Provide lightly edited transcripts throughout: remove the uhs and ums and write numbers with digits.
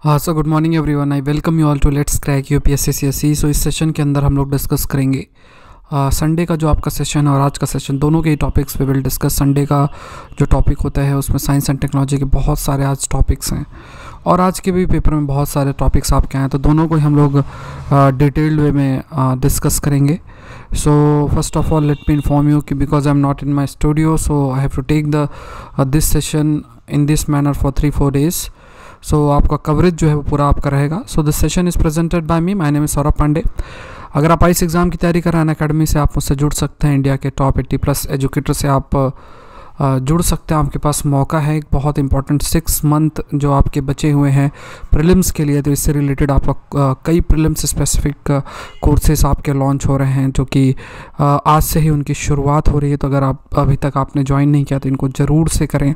So good morning everyone, I welcome you all to let's crack UPSC CSE. So इस session के अंदर हम लोग डिस्कस करेंगे संडे का जो आपका सेशन और आज का सेशन, दोनों के ही टॉपिक्स पे विल डिस्कस। संडे का जो टॉपिक होता है उसमें साइंस एंड टेक्नोलॉजी के बहुत सारे आज टॉपिक्स हैं और आज के भी पेपर में बहुत सारे टॉपिक्स आपके हैं, तो दोनों को ही हम लोग डिटेल्ड वे में डिस्कस करेंगे। So first of all let me inform you कि because I am not in my studio, so I have to take this session in this manner for 3-4 days। So आपका कवरेज जो है वो पूरा आपका रहेगा। So this session is presented by me, my name is Saurabh Pandey. अगर आप IAS exam की तैयारी कर रहे हैं अनअकैडमी से, आप मुझसे जुड़ सकते हैं। इंडिया के टॉप 80+ एजुकेटर से आप जुड़ सकते हैं। आपके पास मौका है एक बहुत इंपॉर्टेंट 6 मंथ जो आपके बचे हुए हैं प्रीलिम्स के लिए, तो इससे रिलेटेड आपका कई प्रीलिम्स स्पेसिफिक कोर्सेज आपके लॉन्च हो रहे हैं जो कि आज से ही उनकी शुरुआत हो रही है। तो अगर आप अभी तक आपने ज्वाइन नहीं किया तो इनको ज़रूर से करें।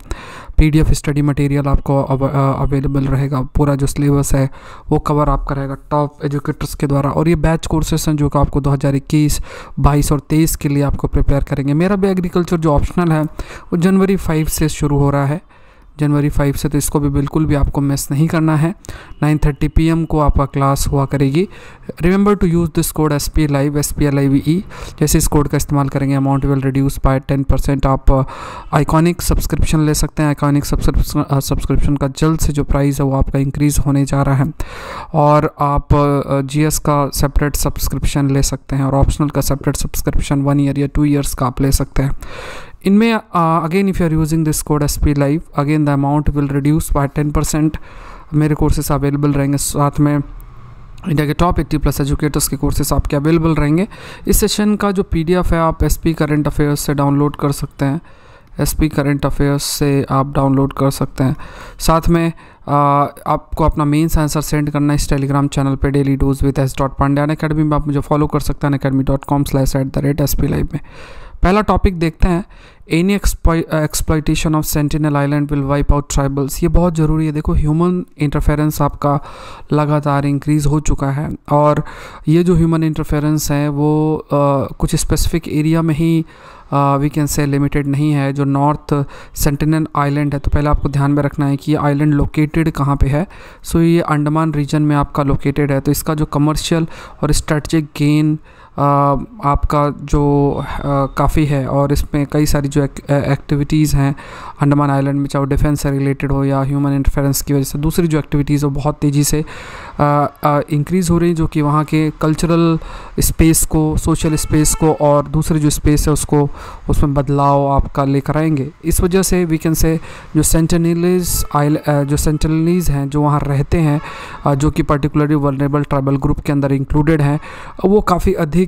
PDF स्टडी मटेरियल आपको अवेलेबल रहेगा, पूरा जो सिलेबस है वो कवर आपका रहेगा टॉप एजुकेटर्स के द्वारा। और ये बैच कोर्सेज हैं जो कि आपको 2021, 22 और 23 के लिए आपको प्रिपेयर करेंगे। मेरा भी एग्रीकल्चर जो ऑप्शनल है वो जनवरी 5 से शुरू हो रहा है, जनवरी 5 से, तो इसको भी बिल्कुल भी आपको मिस नहीं करना है। 9:30 PM को आपका क्लास हुआ करेगी। Remember to use this code SPLIVE SPLIVE। जैसे इस कोड का इस्तेमाल करेंगे अमाउंट विल रिड्यूस बाय 10%। आप आइकॉनिक सब्सक्रिप्शन ले सकते हैं। आइकॉनिक सब्सक्रिप्शन का जल्द से जो प्राइस है वो आपका इंक्रीज़ होने जा रहा है। और आप GS का सेपरेट सब्सक्रिप्शन ले सकते हैं और ऑप्शनल का सेपरेट सब्सक्रिप्शन 1 ईयर या 2 ईयर्स का आप ले सकते हैं। इनमें again if you are using this code SPLIVE, again the amount will reduce by 10%। मेरे कोर्सेस अवेलेबल रहेंगे, साथ में इंडिया के टॉप 80+ एजुकेटर्स के कोर्सेस आपके अवेलेबल रहेंगे। इस सेशन का जो PDF है आप SP करंट अफेयर्स से डाउनलोड कर सकते हैं। SP करंट अफेयर्स से आप डाउनलोड कर सकते हैं। साथ में आपको अपना मेंस आंसर सेंड करना है इस टेलीग्राम चैनल पे daily dose with S.Pandey। Unacademy में आप मुझे फॉलो कर सकते हैं unacademy.com/@SPLIVE में। पहला टॉपिक देखते हैं, any exploitation of sentinel island will wipe out tribals. ये बहुत ज़रूरी है। देखो ह्यूमन इंटरफेरेंस आपका लगातार इंक्रीज़ हो चुका है और ये जो ह्यूमन इंटरफेरेंस है वो कुछ स्पेसिफिक एरिया में ही वी कैन से लिमिटेड नहीं है। जो नॉर्थ सेंटिनल आइलैंड है, तो पहले आपको ध्यान में रखना है कि ये आइलैंड लोकेटेड कहाँ पे है। सो ये अंडमान रीजन में आपका लोकेटेड है। तो इसका जो कमर्शियल और स्ट्रेटजिक गेन आपका जो काफ़ी है और इसमें कई सारी जो एक्टिविटीज़ हैं अंडमान आइलैंड में, चाहे वो डिफेंस से रिलेटेड हो या ह्यूमन इंटरफेरेंस की वजह से दूसरी जो एक्टिविटीज़ वो बहुत तेज़ी से इंक्रीज़ हो रही, जो कि वहाँ के कल्चरल स्पेस को, सोशल स्पेस को और दूसरी जो स्पेस है उसको, उसमें बदलाव आपका लेकर आएंगे। इस वजह से वी कैन से जो सेंटिनलीज़ हैं जो वहाँ रहते हैं, जो कि पर्टिकुलरली वल्नरेबल ट्राइबल ग्रुप के अंदर इंक्लूडेड हैं, वो काफ़ी अधिक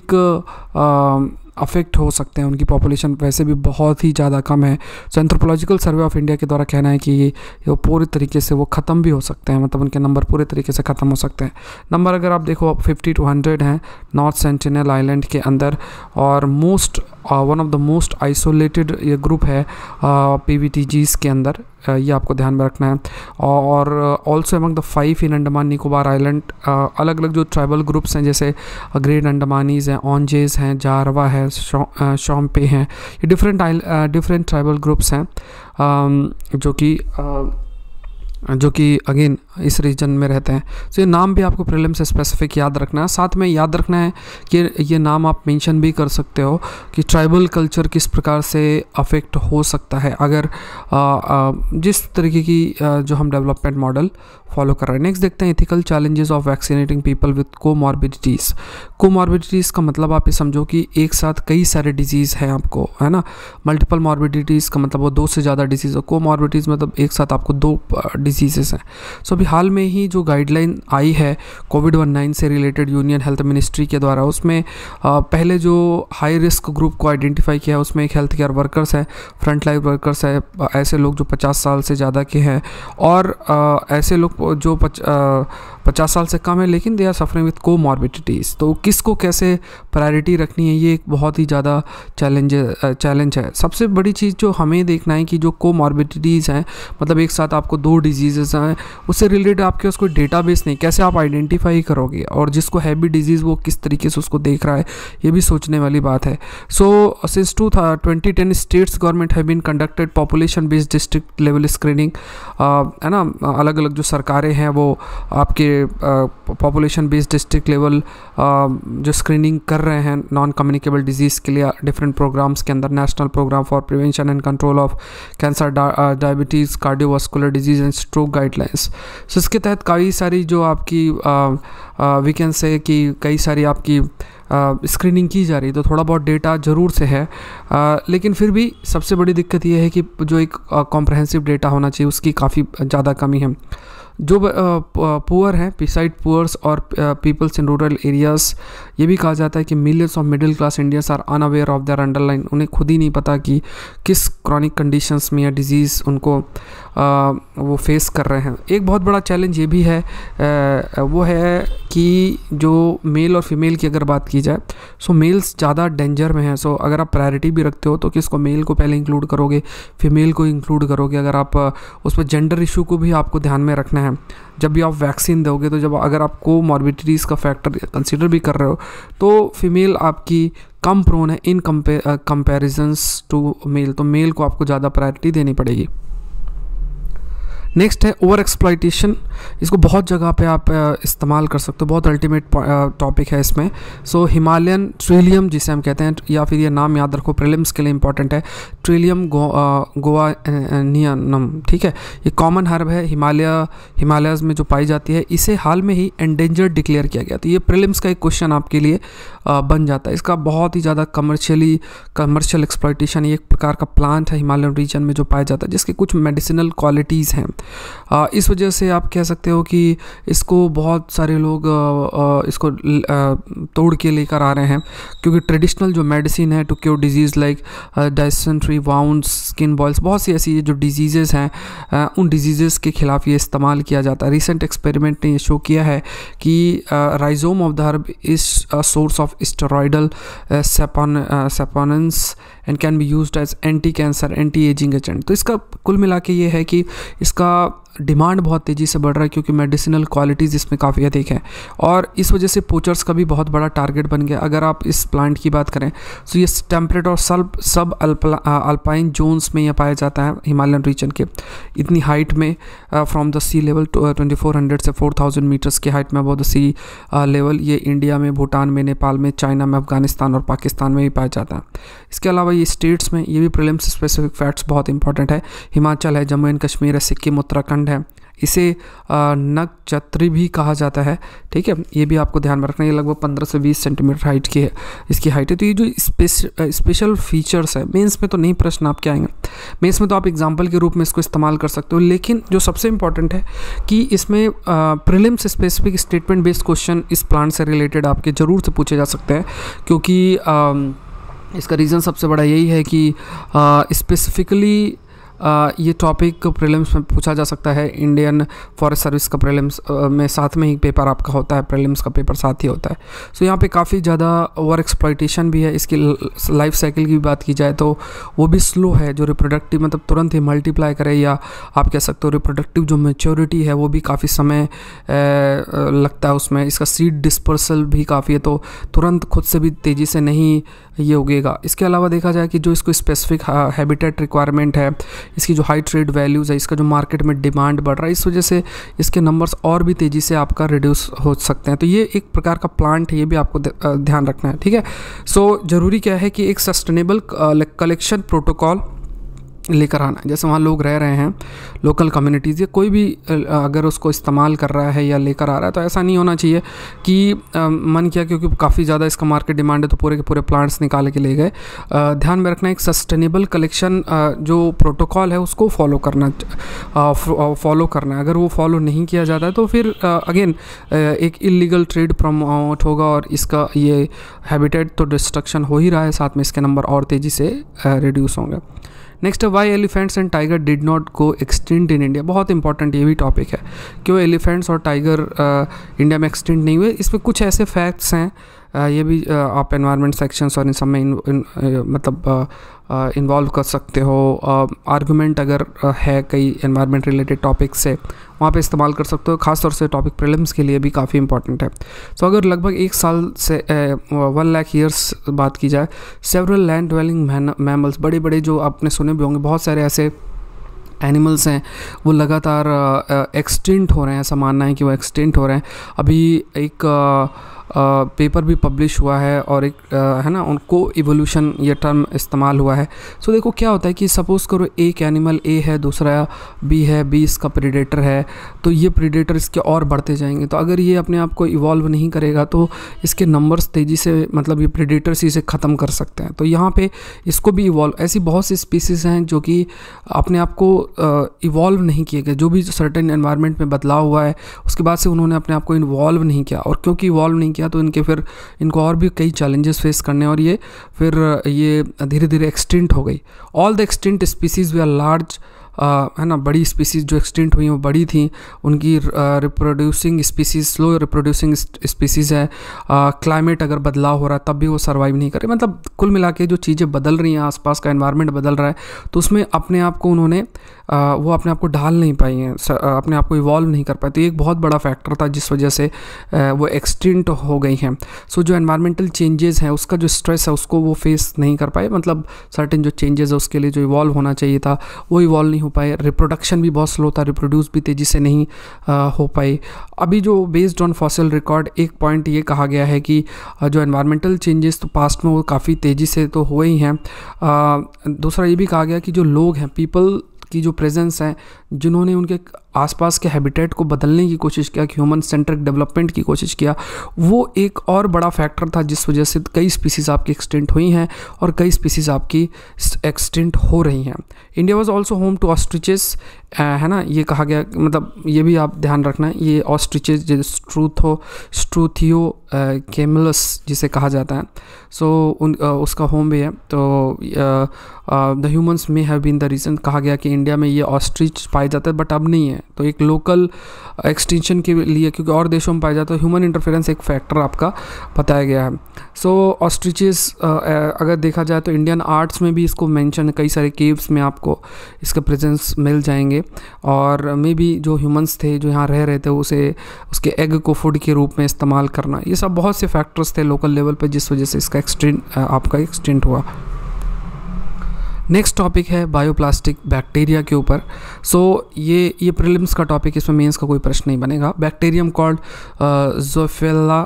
अफेक्ट हो सकते हैं। उनकी पॉपुलेशन वैसे भी बहुत ही ज़्यादा कम है। सो एंथ्रोपोलॉजिकल सर्वे ऑफ इंडिया के द्वारा कहना है कि ये पूरी तरीके से वो ख़त्म भी हो सकते हैं, मतलब उनके नंबर पूरे तरीके से ख़त्म हो सकते हैं। नंबर अगर आप देखो 50 to 100 हैं नॉर्थ सेंटिनल आइलैंड के अंदर, और one of the most isolated ये ग्रुप है PVTGs के अंदर, ये आपको ध्यान में रखना है। और also among the 5 in Andaman Nicobar island, अलग अलग जो ट्राइबल ग्रुप्स हैं जैसे ग्रेट अंडमानीज़ हैं, ऑन्जेस हैं, जारवा है, शॉम्पे हैं, ये डिफरेंट ट्राइबल ग्रुप्स हैं जो कि अगेन इस रीजन में रहते हैं। तो ये नाम भी आपको प्रीलिम से स्पेसिफिक याद रखना है। साथ में याद रखना है कि ये नाम आप मेंशन भी कर सकते हो कि ट्राइबल कल्चर किस प्रकार से अफेक्ट हो सकता है अगर जिस तरीके की जो हम डेवलपमेंट मॉडल फॉलो कर रहे हैं। नेक्स्ट देखते हैं ethical challenges of vaccinating people with comorbidities. Comorbidities का मतलब आप ये समझो कि एक साथ कई सारे डिजीज़ हैं आपको, है ना। मल्टीपल मॉर्बिडिटीज़ का मतलब वो 2 से ज़्यादा डिजीज़ हो। कोमॉर्बिडिटीज़ मतलब एक साथ आपको 2 डिजीज़ेस हैं। सो अभी हाल में ही जो गाइडलाइन आई है COVID-19 से रिलेटेड यूनियन हेल्थ मिनिस्ट्री के द्वारा, उसमें पहले जो हाई रिस्क ग्रुप को आइडेंटिफाई किया है उसमें एक हेल्थ केयर वर्कर्स है, फ्रंट लाइन वर्कर्स है, ऐसे लोग जो 50 साल से ज़्यादा के हैं, और ऐसे लोग जो 50 साल से कम है लेकिन they are suffering with comorbidities. तो किसको कैसे प्रायोरिटी रखनी है, ये एक बहुत ही ज़्यादा चैलेंज है। सबसे बड़ी चीज़ जो हमें देखना है कि जो कोमॉर्बिडिटीज़ हैं, मतलब एक साथ आपको 2 डिजीज़ हैं, उससे रिलेटेड आपके पास कोई डेटाबेस नहीं, कैसे आप आइडेंटिफाई करोगे, और जिसको है भी डिजीज़ वो किस तरीके से उसको देख रहा है, ये भी सोचने वाली बात है। So since 2010 states government have been conducted population based district level screening, है ना। अलग अलग जो सरकार सरकारें हैं वो आपके पॉपुलेशन बेस्ड डिस्ट्रिक्ट लेवल जो स्क्रीनिंग कर रहे हैं नॉन कम्युनिकेबल डिजीज़ के लिए डिफरेंट प्रोग्राम्स के अंदर, national programme for prevention and control of cancer, diabetes, cardiovascular disease and stroke guidelines. So इसके तहत कई सारी जो आपकी वी कैन से कि कई सारी आपकी स्क्रीनिंग की जा रही है, तो थोड़ा बहुत डेटा ज़रूर से है, लेकिन फिर भी सबसे बड़ी दिक्कत ये है कि जो एक कॉम्प्रहेंसिव डेटा होना चाहिए उसकी काफ़ी ज़्यादा कमी है। जो पुअर हैं, बिसाइड पुअर्स और पीपल्स इन रूरल एरियाज़, ये भी कहा जाता है कि millions of middle class Indians are unaware of their underline, उन्हें खुद ही नहीं पता कि किस क्रॉनिक कंडीशंस में या डिजीज़ उनको वो फेस कर रहे हैं। एक बहुत बड़ा चैलेंज ये भी है, वो है कि जो मेल और फीमेल की अगर बात की जाए, सो मेल्स ज़्यादा डेंजर में हैं। सो अगर आप प्रायोरिटी भी रखते हो तो किसको, मेल को पहले इंक्लूड करोगे, फीमेल को इंक्लूड करोगे। अगर आप उस पर जेंडर इशू को भी आपको ध्यान में रखना है जब भी आप वैक्सीन दोगे। तो जब अगर आप कोमॉर्बिडिटीज़ का फैक्टर कंसीडर भी कर रहे हो तो फीमेल आपकी कम प्रोन है इन कंपेरिजन्स टू मेल, तो मेल को आपको ज़्यादा प्रायोरिटी देनी पड़ेगी। नेक्स्ट है ओवर एक्सप्लॉइटेशन। इसको बहुत जगह पे आप इस्तेमाल कर सकते हो, बहुत अल्टीमेट टॉपिक है इसमें। सो हिमालयन ट्रिलियम जिसे हम कहते हैं, या फिर ये नाम याद रखो, प्रीलिम्स के लिए इंपॉर्टेंट है, ट्रिलियम गोवानियनम, ठीक है। ये कॉमन हर्ब है, हिमालयाज़ में जो पाई जाती है। इसे हाल में ही एंडेंजर्ड डिक्लेयर किया गया, तो ये प्रीलिम्स का एक क्वेश्चन आपके लिए बन जाता है। इसका बहुत ही ज़्यादा कमर्शियल एक्सप्लॉइटेशन, ये एक प्रकार का प्लांट है हिमालयन रीजन में जो पाया जाता है, जिसके कुछ मेडिसिनल क्वालिटीज़ हैं। इस वजह से आप कह सकते हो कि इसको बहुत सारे लोग इसको तोड़ के लेकर आ रहे हैं, क्योंकि ट्रेडिशनल जो मेडिसिन है to cure disease like dysentery, wounds, skin boils, बहुत सी ऐसी जो डिजीज़ेज़ हैं उन डिजीज़ेज़ के खिलाफ ये इस्तेमाल किया जाता है। रिसेंट एक्सपेरिमेंट ने ये शो किया है कि rhizome of the herb is a source of steroidal saponins and can be used as anti cancer, anti ageing agent. तो इसका कुल मिला के ये है कि इसका डिमांड बहुत तेज़ी से बढ़ रहा है, क्योंकि मेडिसिनल क्वालिटीज़ इसमें काफ़ी अधिक हैं, और इस वजह से पोचर्स का भी बहुत बड़ा टारगेट बन गया। अगर आप इस प्लांट की बात करें तो ये टेम्परेट और सब अल्पाइन जोन्स में यह पाया जाता है, हिमालयन रीजन के इतनी हाइट में, फ्रॉम द सी लेवल 2400 से 4000 मीटर्स की हाइट में अबव द सी लेवल। ये इंडिया में, भूटान में, नेपाल में, चाइना में, अफगानिस्तान और पाकिस्तान में भी पाया जाता है। इसके अलावा ये स्टेट्स में, ये भी प्रीलिम्स स्पेसिफिक फैक्ट्स बहुत इंपॉर्टेंट है, हिमाचल है, जम्मू एंड कश्मीर है, सिक्किम, उत्तराखंड है। इसे नगचत्री भी कहा जाता है, ठीक है। ये भी आपको ध्यान में रखना है, ये लगभग 15 से 20 सेंटीमीटर हाइट की है इसकी हाइट है। तो ये जो स्पेशल फीचर्स है, मेंस में तो नहीं प्रश्न आपके आएंगे, मेंस में तो आप एग्जांपल के रूप में इसको इस्तेमाल कर सकते हो, लेकिन जो सबसे इंपॉर्टेंट है कि इसमें prelims specific statement based question इस प्लांट से रिलेटेड आपके ज़रूर से पूछे जा सकते हैं, क्योंकि इसका रीज़न सबसे बड़ा यही है कि स्पेसिफिकली ये टॉपिक प्रीलिम्स में पूछा जा सकता है। इंडियन फॉरेस्ट सर्विस का प्रीलिम्स में साथ में ही पेपर आपका होता है, प्रीलिम्स का पेपर साथ ही होता है। सो यहाँ पे काफ़ी ज़्यादा ओवर एक्सप्लॉइटेशन भी है। इसकी लाइफ साइकिल की बात की जाए तो वो भी स्लो है, जो रिप्रोडक्टिव मतलब तुरंत ही मल्टीप्लाई करे, या आप कह सकते हो रिप्रोडक्टिव जो मैच्योरिटी है वो भी काफ़ी समय लगता है उसमें। इसका सीड डिस्पर्सल भी काफ़ी है, तो तुरंत खुद से भी तेज़ी से नहीं ये उगेगा। इसके अलावा देखा जाए कि जो इसको स्पेसिफिक हैबिटेट रिक्वायरमेंट है, इसकी जो हाई ट्रेड वैल्यूज़ है, इसका जो मार्केट में डिमांड बढ़ रहा है, इस वजह से इसके नंबर्स और भी तेज़ी से आपका रिड्यूस हो सकते हैं। तो ये एक प्रकार का प्लांट है, ये भी आपको ध्यान रखना है, ठीक है। सो ज़रूरी क्या है कि एक सस्टेनेबल कलेक्शन प्रोटोकॉल लेकर आना है। जैसे वहाँ लोग रह रहे हैं, लोकल कम्युनिटीज़, या कोई भी अगर उसको इस्तेमाल कर रहा है या लेकर आ रहा है, तो ऐसा नहीं होना चाहिए कि मन किया क्योंकि काफ़ी ज़्यादा इसका मार्केट डिमांड है तो पूरे के पूरे प्लांट्स निकाल के ले गए। ध्यान में रखना, एक सस्टेनेबल कलेक्शन जो प्रोटोकॉल है उसको फॉलो करना है। अगर वो फॉलो नहीं किया जाता है तो फिर अगेन एक इलीगल ट्रेड प्रमोट होगा, और इसका ये हैबिटेट तो डिस्ट्रक्शन हो ही रहा है, साथ में इसके नंबर और तेज़ी से रिड्यूस होंगे। नेक्स्ट है why elephants and tiger did not go extinct in India. बहुत इंपॉर्टेंट ये भी टॉपिक है, क्यों एलिफेंट्स और टाइगर इंडिया में एक्सटिंक्ट नहीं हुए। इस पर कुछ ऐसे फैक्ट्स हैं, ये भी आप एनवायरनमेंट सेक्शंस और इन सब में मतलब इन्वॉल्व कर सकते हो। आर्गूमेंट अगर है कई एनवायरनमेंट रिलेटेड टॉपिक से, वहाँ पे इस्तेमाल कर सकते हो। खासतौर से टॉपिक प्रीलिम्स के लिए भी काफ़ी इंपॉर्टेंट है। तो अगर लगभग 1 साल से 1 लाख ईयर्स बात की जाए, सेवरल लैंड ड्वेलिंग मैमल्स, बड़े बड़े जो आपने सुने भी होंगे, बहुत सारे ऐसे एनिमल्स हैं वो लगातार एक्सटिंक्ट हो रहे हैं, ऐसा मानना है कि वो एक्सटिंक्ट हो रहे हैं। अभी एक पेपर भी पब्लिश हुआ है और एक है ना, उनको इवोल्यूशन ये टर्म इस्तेमाल हुआ है। सो देखो क्या होता है कि सपोज़ करो एक एनिमल ए है, दूसरा बी है, बी इसका प्रीडेटर है, तो ये प्रीडेटर इसके और बढ़ते जाएंगे। तो अगर ये अपने आप को इवॉल्व नहीं करेगा तो इसके नंबर्स तेज़ी से, मतलब ये प्रीडेटर्स इसे ख़त्म कर सकते हैं। तो यहाँ पे इसको भी इवॉल्व, ऐसी बहुत सी स्पीसीज़ हैं जो कि अपने आप को इवॉल्व नहीं किए गए, जो भी सर्टेन एनवायरनमेंट में बदलाव हुआ है उसके बाद से उन्होंने अपने आप को इन्वॉल्व नहीं किया, और क्योंकि इवॉल्व नहीं किया तो इनको और भी कई चैलेंजेस फेस करने, और ये फिर ये धीरे धीरे एक्सटिंक्ट हो गई। ऑल द एक्सटिंक्ट स्पीसीज वे आर लार्ज, है ना, बड़ी स्पीसीज़ जो एक्सटिंक्ट हुई वो बड़ी थी, उनकी reproducing species slow reproducing species है। क्लाइमेट अगर बदलाव हो रहा है तब भी वो सर्वाइव नहीं कर रहे। मतलब कुल मिला के जो चीज़ें बदल रही हैं, आसपास का एनवायरनमेंट बदल रहा है, तो उसमें अपने आप को उन्होंने वो अपने आप को ढाल नहीं पाई हैं, अपने आप को इवॉल्व नहीं कर पाए। तो ये एक बहुत बड़ा फैक्टर था जिस वजह से वो एक्सटिंक्ट हो गई हैं। सो जो एनवायरमेंटल चेंजेस हैं उसका जो स्ट्रेस है उसको वो फेस नहीं कर पाए, मतलब सर्टेन जो चेंजेस है उसके लिए जो इवॉल्व होना चाहिए था वो इवॉल्व नहीं हो पाए। रिप्रोडक्शन भी बहुत स्लो था, रिप्रोड्यूस भी तेज़ी से नहीं हो पाई। अभी जो बेस्ड ऑन फॉसिल रिकॉर्ड एक पॉइंट ये कहा गया है कि जो एनवायरमेंटल चेंजेस तो पास्ट में वो काफ़ी तेज़ी से तो हुए ही हैं। दूसरा ये भी कहा गया कि जो लोग हैं, पीपल की जो प्रेजेंस है, जिन्होंने उनके आसपास के हैबिटेट को बदलने की कोशिश किया, ह्यूमन सेंट्रिक डेवलपमेंट की कोशिश किया, वो एक और बड़ा फैक्टर था जिस वजह से कई स्पीसीज़ आपकी एक्सटिंक्ट हुई हैं और कई स्पीसीज़ आपकी एक्सटिंक्ट हो रही हैं। India was also home to ostriches, है ना, ये कहा गया, मतलब ये भी आप ध्यान रखना है, ये ऑस्ट्रिचेस जो स्ट्रूथियो कैमलस जिसे कहा जाता है, सो उसका होम भी है। तो द ह्यूमंस में हैव बीन द रीज़न, कहा गया कि इंडिया में ये ऑस्ट्रिच पाए जाते हैं बट अब नहीं है। तो एक लोकल एक्सटेंशन के लिए, क्योंकि और देशों में पाया जाता है, ह्यूमन इंटरफेरेंस एक फैक्टर आपका बताया गया है। सो ऑस्ट्रिचेस अगर देखा जाए तो इंडियन आर्ट्स में भी इसको मेंशन है, कई सारे केव्स में आपको इसका प्रेजेंस मिल जाएंगे। और मे बी जो ह्यूमंस थे जो यहाँ रह रहे थे उसके एग को फूड के रूप में इस्तेमाल करना, ये सब बहुत से फैक्टर्स थे लोकल लेवल पे जिस वजह से इसका आपका एक्सटेंट हुआ। नेक्स्ट टॉपिक है बायोप्लास्टिक बैक्टीरिया के ऊपर। सो ये प्रीलिम्स का टॉपिक, इसमें मेंस का कोई प्रश्न नहीं बनेगा। बैक्टीरियम कॉल्ड ज़ोफिला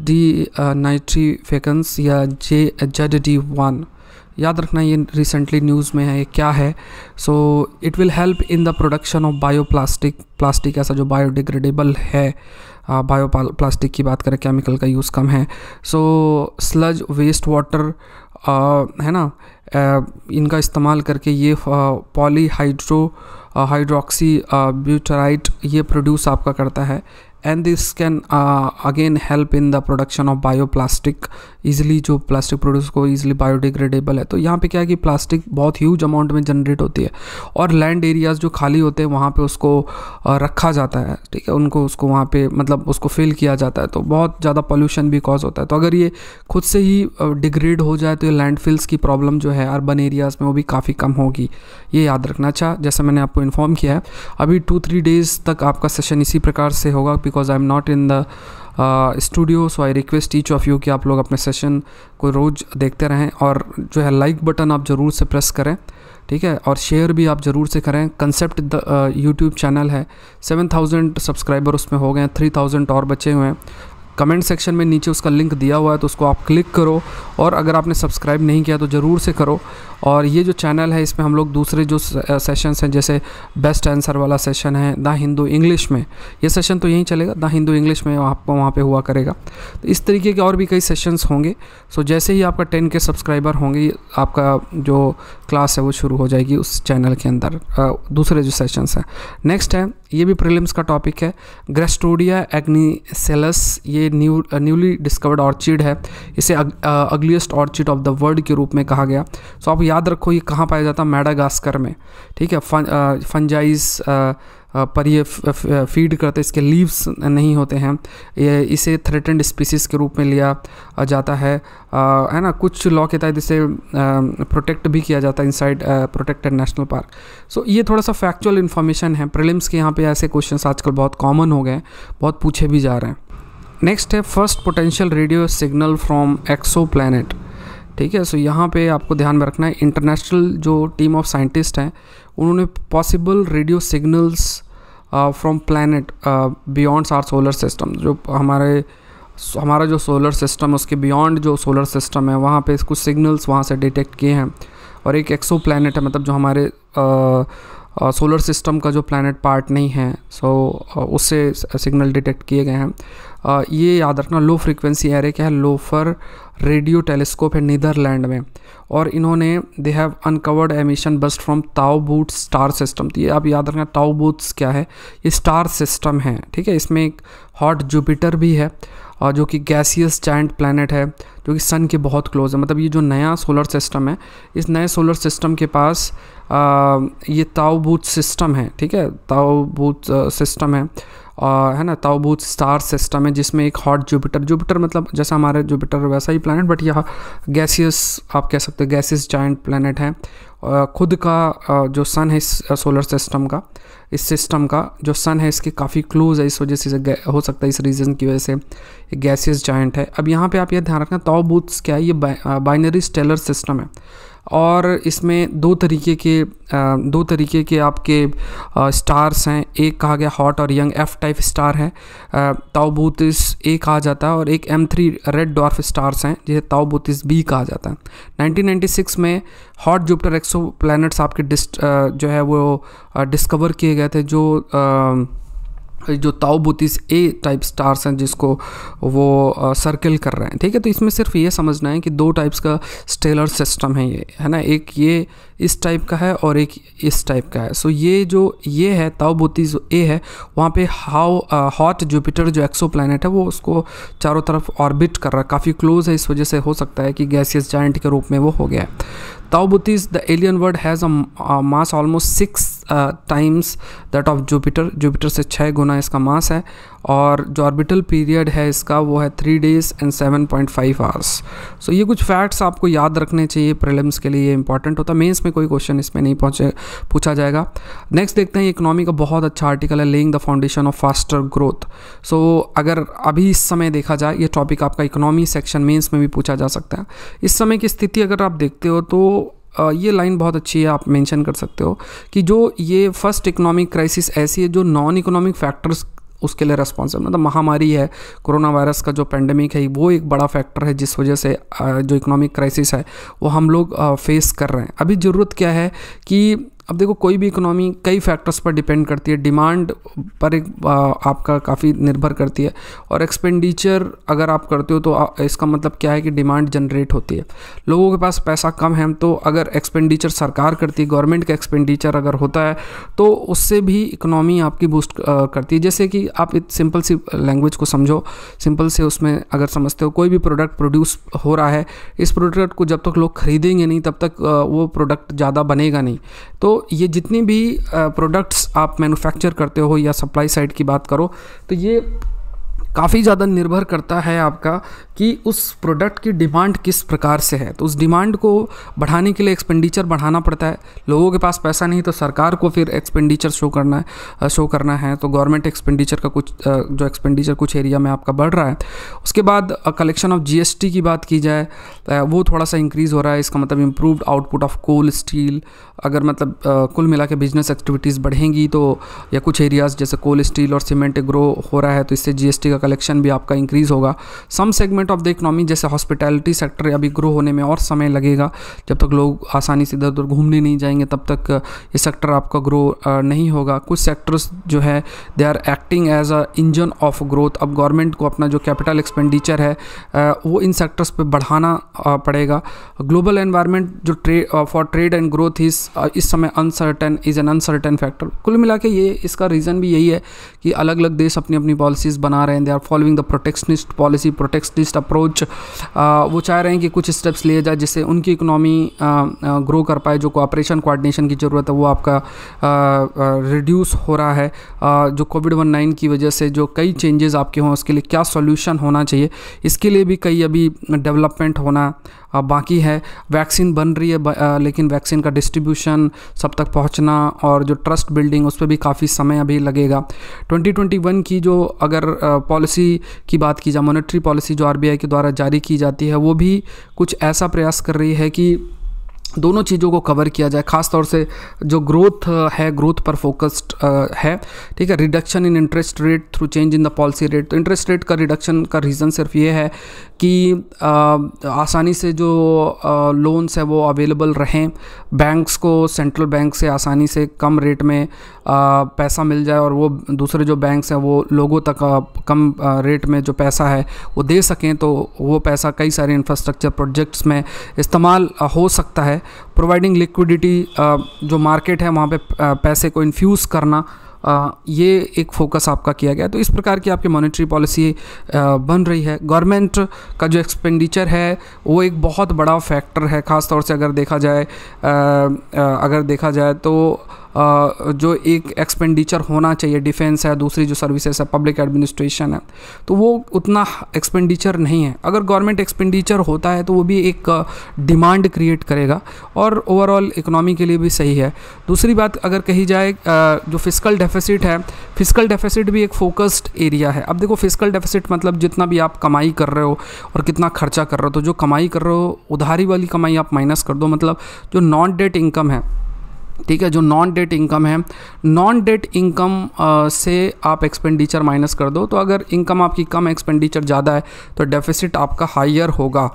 डी नाइट्रीफिकेंस या ZD1, याद रखना ये रिसेंटली न्यूज़ में है, ये क्या है। So it will help in the production of bioplastic, plastic ऐसा जो बायोडिग्रेडेबल है। बायोप्लास्टिक की बात करें, केमिकल का यूज़ कम है। सो स्लज, वेस्ट वाटर, है ना, इनका इस्तेमाल करके ये हाइड्रोक्सी ब्यूटाराइट ये प्रोड्यूस आपका करता है। And this can again help in the production of bioplastic, easily जो प्लास्टिक प्रोड्यूस को ईजिली बायोडिग्रेडेबल है। तो यहाँ पे क्या है कि प्लास्टिक बहुत ह्यूज अमाउंट में जनरेट होती है और लैंड एरियाज़ जो खाली होते हैं वहाँ पे उसको रखा जाता है, ठीक है, उसको वहाँ पे मतलब उसको फिल किया जाता है, तो बहुत ज़्यादा पोल्यूशन भी कॉज होता है। तो अगर ये खुद से ही डिग्रेड हो जाए तो ये लैंडफिल्स की प्रॉब्लम जो है अर्बन एरियाज़ में वो भी काफ़ी कम होगी, ये याद रखना। अच्छा, जैसे मैंने आपको इन्फॉर्म किया है, अभी 2-3 डेज़ तक आपका सेशन इसी प्रकार से होगा, because I am not in the studio. So I request each of you कि आप लोग अपने सेशन को रोज़ देखते रहें, और जो है लाइक बटन आप ज़रूर से प्रेस करें, ठीक है, और शेयर भी आप ज़रूर से करें। कंसेप्ट द यूट्यूब चैनल है, 7000 सब्सक्राइबर उसमें हो गए हैं, 3000 और बचे हुए हैं। कमेंट सेक्शन में नीचे उसका लिंक दिया हुआ है, तो उसको आप क्लिक करो, और अगर आपने सब्सक्राइब नहीं किया तो ज़रूर से करो। और ये जो चैनल है इसमें हम लोग दूसरे जो सेशंस हैं, जैसे बेस्ट आंसर वाला सेशन है द हिंदू इंग्लिश में, ये सेशन तो यहीं चलेगा, द हिंदू इंग्लिश में आपको वहाँ पे हुआ करेगा। तो इस तरीके के और भी कई सेशंस होंगे। सो जैसे ही आपका 10K सब्सक्राइबर होंगे, आपका जो क्लास है वो शुरू हो जाएगी उस चैनल के अंदर, दूसरे जो सेशंस हैं। नेक्स्ट है, ये भी प्रीलिम्स का टॉपिक है, ग्रेस्टोडिया एग्निसेलस, ये न्यूली डिस्कवर्ड ऑर्चिड है, इसे ugliest orchid of the world के रूप में कहा गया। सो आप याद रखो ये कहाँ पाया जाता है, मैडागास्कर में, ठीक है। फंजाइज पर ये फीड करते, इसके लीव्स नहीं होते हैं, ये इसे थ्रेटेंड स्पीसीज़ के रूप में लिया जाता है ना। कुछ लॉ के तहत इसे प्रोटेक्ट भी किया जाता है इनसाइड प्रोटेक्टेड नेशनल पार्क। सो ये थोड़ा सा फैक्चुअल इन्फॉर्मेशन है, प्रीलिम्स के यहाँ पे ऐसे क्वेश्चंस आजकल बहुत कॉमन हो गए हैं, बहुत पूछे भी जा रहे हैं। नेक्स्ट है first potential radio signal from exoplanet, ठीक है। सो यहाँ पे आपको ध्यान में रखना है, इंटरनेशनल जो टीम ऑफ साइंटिस्ट हैं उन्होंने possible radio signals from planet beyond our solar system, जो हमारा जो सोलर सिस्टम है उसके बियॉन्ड जो सोलर सिस्टम है वहाँ पे कुछ सिग्नल्स वहाँ से डिटेक्ट किए हैं। और एक एक्सो प्लैनेट है, मतलब जो हमारे सोलर सिस्टम का जो प्लैनेट पार्ट नहीं है, सो उससे सिग्नल डिटेक्ट किए गए हैं। ये याद रखना, लो फ्रीक्वेंसी एरे क्या है, लोफर रेडियो टेलीस्कोप है नीदरलैंड में, और इन्होंने they have uncovered emission burst from Tau Bootis star system. तो ये आप याद रखना, ताओ बूट्स क्या है, ये स्टार सिस्टम है, ठीक है। इसमें एक हॉट जुपिटर भी है और जो कि गैसियस जायंट प्लैनेट है जो कि सन के बहुत क्लोज है। मतलब ये जो नया सोलर सिस्टम है, इस नए सोलर सिस्टम के पास ये ताओ बूट सिस्टम है, ठीक है, ताओ बूट सिस्टम है ना, ताओ बूट स्टार सिस्टम है जिसमें एक हॉट जुपिटर मतलब जैसा हमारे जुपिटर वैसा ही प्लैनेट, बट यह गैसियस आप कह सकते हैं, गैसियस जायंट प्लैनेट है। खुद का जो सन है इस सोलर सिस्टम का, इस सिस्टम का जो सन है इसके काफ़ी क्लोज है, इस वजह से हो सकता है इस रीज़न की वजह से ये गैसियस जायंट है। अब यहाँ पे आप ये ध्यान रखना, ताओ बूट्स क्या है, ये बाइनरी स्टेलर सिस्टम है और इसमें दो तरीके के आपके स्टार्स हैं। एक कहा गया हॉट और यंग एफ टाइप स्टार है, ताओ बूटिस ए कहा जाता है, और एक M3 रेड डॉर्फ स्टार्स हैं जिसे ताओ बूटिस बी कहा जाता है। 1996 में हॉट जुपिटर एक्सो प्लैनेट्स आपके जो है वो डिस्कवर किए गए थे, जो ताओ बूटिस ए टाइप स्टार्स हैं जिसको वो सर्किल कर रहे हैं, ठीक है। तो इसमें सिर्फ ये समझना है कि दो टाइप्स का स्टेलर सिस्टम है, ये है ना, एक ये इस टाइप का है और एक इस टाइप का है। सो ये है ताओ बूटिस ए है, वहाँ पे हॉट जुपिटर जो एक्सो प्लैनेट है वो उसको चारों तरफ ऑर्बिट कर रहा है, काफ़ी क्लोज है, इस वजह से हो सकता है कि गैसियस जायंट के रूप में वो हो गया है। Tau Bootis the alien world has a mass almost 6 times that of Jupiter से 6 गुना इसका मास है, और जो ऑर्बिटल पीरियड है इसका वो है 3 days and 7.5 hours। सो ये कुछ फैक्ट्स आपको याद रखने चाहिए, प्रीलिम्स के लिए ये इंपॉर्टेंट होता है, मेंस में कोई क्वेश्चन इसमें नहीं पूछा जाएगा। नेक्स्ट देखते हैं, इकोनॉमी का बहुत अच्छा आर्टिकल है, laying the foundation of faster growth. So अगर अभी इस समय देखा जाए, ये टॉपिक आपका इकोनॉमी सेक्शन मेंस में भी पूछा जा सकता है। इस समय की स्थिति अगर आप देखते हो तो ये लाइन बहुत अच्छी है, आप मेंशन कर सकते हो कि जो ये फर्स्ट इकोनॉमिक क्राइसिस ऐसी है जो नॉन इकोनॉमिक फैक्टर्स उसके लिए रेस्पॉन्सिबल, मतलब महामारी है, कोरोना वायरस का जो पेंडेमिक है वो एक बड़ा फैक्टर है जिस वजह से जो इकोनॉमिक क्राइसिस है वो हम लोग फेस कर रहे हैं। अभी ज़रूरत क्या है कि अब देखो, कोई भी इकोनॉमी कई फैक्टर्स पर डिपेंड करती है, डिमांड पर एक आपका काफ़ी निर्भर करती है, और एक्सपेंडिचर अगर आप करते हो तो इसका मतलब क्या है कि डिमांड जनरेट होती है। लोगों के पास पैसा कम है तो अगर एक्सपेंडिचर सरकार करती है, गवर्नमेंट का एक्सपेंडिचर अगर होता है तो उससे भी इकोनॉमी आपकी बूस्ट करती है। जैसे कि आप एक सिंपल सी लैंग्वेज को समझो, सिंपल से उसमें अगर समझते हो, कोई भी प्रोडक्ट प्रोड्यूस हो रहा है, इस प्रोडक्ट को जब तक लोग खरीदेंगे नहीं तब तक वो प्रोडक्ट ज़्यादा बनेगा नहीं। तो ये जितनी भी प्रोडक्ट्स आप मैन्युफैक्चर करते हो या सप्लाई साइड की बात करो तो ये काफ़ी ज़्यादा निर्भर करता है आपका कि उस प्रोडक्ट की डिमांड किस प्रकार से है। तो उस डिमांड को बढ़ाने के लिए एक्सपेंडिचर बढ़ाना पड़ता है। लोगों के पास पैसा नहीं तो सरकार को फिर एक्सपेंडिचर शो करना है, तो गवर्नमेंट एक्सपेंडिचर का जो एक्सपेंडिचर कुछ एरिया में आपका बढ़ रहा है। उसके बाद कलेक्शन ऑफ GST की बात की जाए, वो थोड़ा सा इंक्रीज़ हो रहा है, इसका मतलब improved output of coal steel. अगर मतलब कुल मिला के बिजनेस एक्टिविटीज़ बढ़ेंगी तो, या कुछ एरियाज़ जैसे कोल स्टील और सीमेंट ग्रो हो रहा है तो इससे GST का कलेक्शन भी आपका इंक्रीज़ होगा। सम सेगमेंट ऑफ द इकोनॉमी जैसे हॉस्पिटैलिटी सेक्टर अभी ग्रो होने में और समय लगेगा, जब तक लोग आसानी से इधर उधर घूमने नहीं जाएंगे तब तक ये सेक्टर आपका ग्रो नहीं होगा। कुछ सेक्टर्स जो है they are acting as a engine of growth. अब गवर्नमेंट को अपना जो कैपिटल एक्सपेंडिचर है वो इन सेक्टर्स पे बढ़ाना पड़ेगा। ग्लोबल एनवायरनमेंट जो फॉर ट्रेड एंड ग्रोथ इस समय इज़ एन अनसर्टेन फैक्टर। कुल मिला के ये इसका रीज़न भी यही है कि अलग अलग देश अपनी अपनी पॉलिसीज़ बना रहे हैं, they are following the protectionist policy, protectionist approach. वो चाह रहे हैं कि कुछ स्टेप्स लिए जाए जिससे उनकी इकोनॉमी ग्रो कर पाए। जो कोऑपरेशन कोऑर्डिनेशन की ज़रूरत है वो आपका रिड्यूस हो रहा है। जो कोविड-19 की वजह से जो कई चेंजेस आपके हों उसके लिए क्या सॉल्यूशन होना चाहिए, इसके लिए भी कई अभी डेवलपमेंट होना बाकी है। वैक्सीन बन रही है लेकिन वैक्सीन का डिस्ट्रीब्यूशन सब तक पहुंचना और जो ट्रस्ट बिल्डिंग उस पर भी काफ़ी समय अभी लगेगा। 2021 की जो अगर पॉलिसी की बात की जाए, मॉनेटरी पॉलिसी जो RBI के द्वारा जारी की जाती है वो भी कुछ ऐसा प्रयास कर रही है कि दोनों चीज़ों को कवर किया जाए। खास तौर से जो ग्रोथ है, ग्रोथ पर फोकस्ड है, ठीक है। Reduction in interest rate through change in the policy rate. तो इंटरेस्ट रेट का रिडक्शन का रीज़न सिर्फ ये है कि आसानी से जो लोन्स है वो अवेलेबल रहें, बैंक्स को सेंट्रल बैंक से आसानी से कम रेट में पैसा मिल जाए और वो दूसरे जो बैंक्स हैं वो लोगों तक कम रेट में जो पैसा है वो दे सकें, तो वो पैसा कई सारे इंफ्रास्ट्रक्चर प्रोजेक्ट्स में इस्तेमाल हो सकता है। प्रोवाइडिंग लिक्विडिटी, जो मार्केट है वहाँ पे पैसे को इन्फ्यूज़ करना, ये एक फोकस आपका किया गया। तो इस प्रकार की आपकी मॉनेटरी पॉलिसी बन रही है। गवर्नमेंट का जो एक्सपेंडिचर है वो एक बहुत बड़ा फैक्टर है, ख़ास तौर से अगर देखा जाए तो जो एक एक्सपेंडिचर होना चाहिए, डिफेंस है, दूसरी जो सर्विसेज है, पब्लिक एडमिनिस्ट्रेशन है, तो वो उतना एक्सपेंडिचर नहीं है। अगर गवर्नमेंट एक्सपेंडिचर होता है तो वो भी एक डिमांड क्रिएट करेगा और ओवरऑल इकोनॉमी के लिए भी सही है। दूसरी बात अगर कही जाए, जो फिस्कल डेफिसिट है, फिस्कल डेफिसिट भी एक फोकस्ड एरिया है। अब देखो, फिस्कल डेफिसिट मतलब जितना भी आप कमाई कर रहे हो और कितना खर्चा कर रहे हो, तो जो कमाई कर रहे हो उधारी वाली कमाई आप माइनस कर दो, मतलब जो नॉन डेट इनकम है, ठीक है, जो नॉन डेट इनकम है, नॉन डेट इनकम से आप एक्सपेंडिचर माइनस कर दो। तो अगर इनकम आपकी कम, एक्सपेंडिचर ज़्यादा है तो डेफिसिट आपका हायर होगा,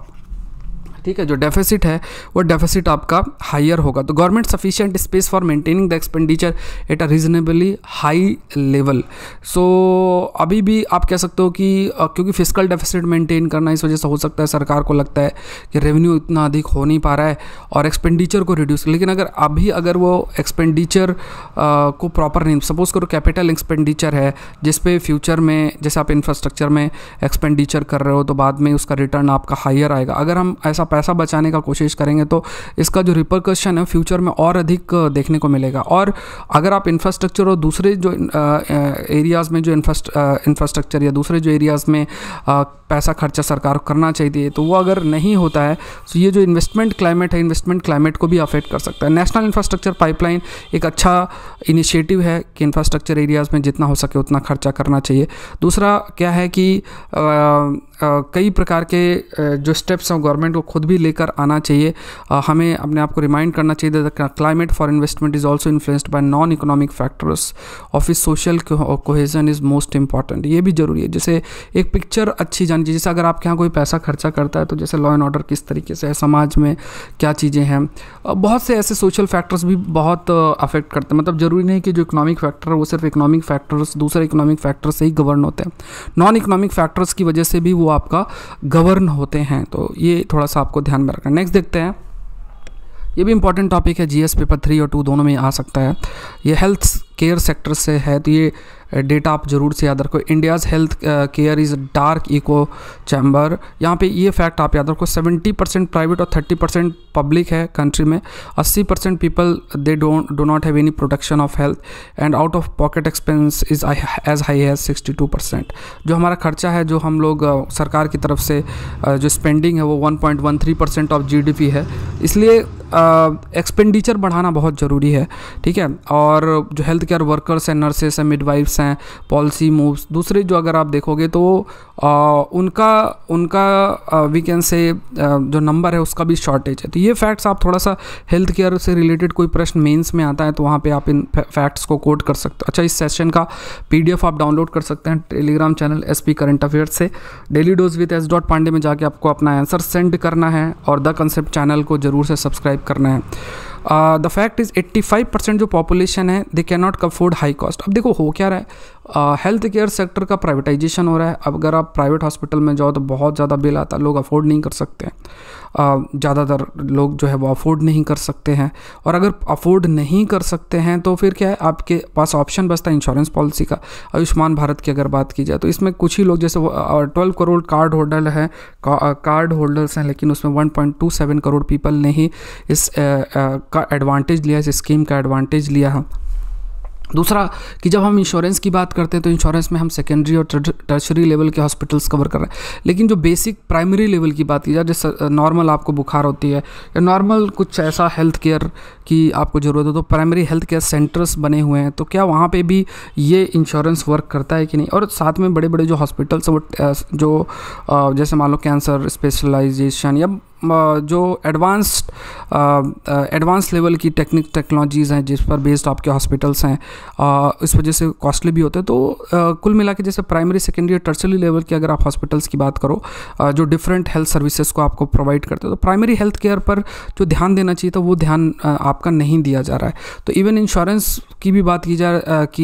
ठीक है। जो डेफिसिट है वो डेफिसिट आपका हायर होगा। तो government sufficient space for maintaining the expenditure at a reasonably high level. So अभी भी आप कह सकते हो कि क्योंकि फिस्कल डेफिसिट मेंटेन करना, इस वजह से हो सकता है सरकार को लगता है कि रेवेन्यू इतना अधिक हो नहीं पा रहा है और एक्सपेंडिचर को रिड्यूस, लेकिन अगर वो एक्सपेंडिचर को प्रॉपर नहीं, सपोज करो कैपिटल एक्सपेंडिचर है जिस पे फ्यूचर में, जैसे आप इंफ्रास्ट्रक्चर में एक्सपेंडिचर कर रहे हो तो बाद में उसका रिटर्न आपका हायर आएगा। अगर हम ऐसा पैसा बचाने का कोशिश करेंगे तो इसका जो रिपरकशन है फ्यूचर में और अधिक देखने को मिलेगा। और अगर आप इंफ्रास्ट्रक्चर और दूसरे जो एरियाज़ में जो इंफ्रास्ट्रक्चर या दूसरे जो एरियाज़ में पैसा खर्चा सरकार को करना चाहिए तो वो अगर नहीं होता है तो ये जो इन्वेस्टमेंट क्लाइमेट है, इन्वेस्टमेंट क्लाइमेट को भी अफेक्ट कर सकता है। नेशनल इंफ्रास्ट्रक्चर पाइपलाइन एक अच्छा इनिशिएटिव है कि इंफ्रास्ट्रक्चर एरियाज़ में जितना हो सके उतना खर्चा करना चाहिए। दूसरा क्या है कि कई प्रकार के जो स्टेप्स हैं गवर्नमेंट को खुद भी लेकर आना चाहिए। हमें अपने आप को रिमाइंड करना चाहिए that climate for investment is also influenced by non economic factors of इस social cohesion is most important. ये भी ज़रूरी है। जैसे एक पिक्चर अच्छी जानी चाहिए, जैसे अगर आपके यहाँ कोई पैसा खर्चा करता है तो जैसे लॉ एंड ऑर्डर किस तरीके से है, समाज में क्या चीज़ें हैं, बहुत से ऐसे सोशल फैक्टर्स भी बहुत अफेक्ट करते हैं। मतलब ज़रूरी नहीं कि जो इकोनॉमिक फैक्टर है वो सिर्फ इकोनॉमिक फैक्टर्स, दूसरे इकोनॉमिक फैक्टर से ही गवर्न होते हैं, नॉन इकोनॉमिक फैक्टर्स की वजह से भी वो आपका गवर्न होते हैं। तो ये थोड़ा सा आपको ध्यान में रखना। नेक्स्ट देखते हैं, ये भी इंपॉर्टेंट टॉपिक है, जीएस पेपर 3 और 2 दोनों में आ सकता है। ये हेल्थ केयर सेक्टर से है, तो ये डेटा आप जरूर से याद रखो। India's health care is dark echo chamber. यहाँ पे ये फैक्ट आप याद रखो, 70% प्राइवेट और 30% पब्लिक है कंट्री में। 80% people they do not have any protection of health and out of pocket expense is as high as 62%। जो हमारा खर्चा है, जो हम लोग सरकार की तरफ से जो स्पेंडिंग है वो 1.13% ऑफ जीडीपी है। इसलिए एक्सपेंडिचर बढ़ाना बहुत ज़रूरी है, ठीक है। और जो हेल्थ केयर वर्कर्स हैं, नर्सेस हैं, मिडवाइफ्स हैं, पॉलिसी मूव्स, दूसरे जो अगर आप देखोगे तो उनका वी कैन से जो नंबर है उसका भी शॉर्टेज है। तो ये फैक्ट्स आप थोड़ा सा हेल्थ केयर से रिलेटेड कोई प्रश्न मेंस में आता है तो वहाँ पे आप इन फैक्ट्स को कोट कर सकते हो। अच्छा, इस सेशन का PDF आप डाउनलोड कर सकते हैं Telegram channel SP current affairs से। डेली डोज विद S.Pandey में जाके आपको अपना आंसर सेंड करना है और द कंसेप्ट चैनल को ज़रूर से सब्सक्राइब करना है। द फैक्ट इज़ 85% जो पॉपुलेशन है they can not afford high cost. अब देखो हो क्या रहा है, हेल्थ केयर सेक्टर का प्राइवेटाइजेशन हो रहा है। अब अगर आप प्राइवेट हॉस्पिटल में जाओ तो बहुत ज़्यादा बिल आता है, लोग अफोर्ड नहीं कर सकते हैं। ज़्यादातर लोग जो है वो अफोर्ड नहीं कर सकते हैं, और अगर अफोर्ड नहीं कर सकते हैं तो फिर क्या है, आपके पास ऑप्शन बचता है इंश्योरेंस पॉलिसी का। आयुष्मान भारत की अगर बात की जाए तो इसमें कुछ ही लोग, जैसे 12 करोड़ कार्ड होल्डर हैं, कार्ड होल्डर्स हैं, लेकिन उसमें 1.27 करोड़ पीपल ने ही इस का एडवांटेज लिया, इस स्कीम का एडवांटेज लिया है। दूसरा कि जब हम इंश्योरेंस की बात करते हैं तो इंश्योरेंस में हम सेकेंडरी और टर्शरी लेवल के हॉस्पिटल्स कवर कर रहे हैं, लेकिन जो बेसिक प्राइमरी लेवल की बात की जाए, जैसे नॉर्मल आपको बुखार होती है या नॉर्मल कुछ ऐसा हेल्थ केयर की आपको ज़रूरत है तो प्राइमरी हेल्थ केयर सेंटर्स बने हुए हैं, तो क्या वहाँ पे भी ये इंश्योरेंस वर्क करता है कि नहीं। और साथ में बड़े बड़े जो हॉस्पिटल्स वो जो जैसे मान लो कैंसर स्पेशलाइजेशन या जो एडवांस लेवल की टेक्नोलॉजीज़ हैं जिस पर बेस्ड आपके हॉस्पिटल्स हैं, इस वजह से कॉस्टली भी होते हैं। तो कुल मिला के जैसे प्राइमरी, सेकेंडरी और टर्शियरी लेवल की अगर आप हॉस्पिटल्स की बात करो जो डिफरेंट हेल्थ सर्विसेज को आपको प्रोवाइड करते हो, तो प्राइमरी हेल्थ केयर पर जो ध्यान देना चाहिए था वो ध्यान आपका नहीं दिया जा रहा है। तो इवन इंश्योरेंस की भी बात की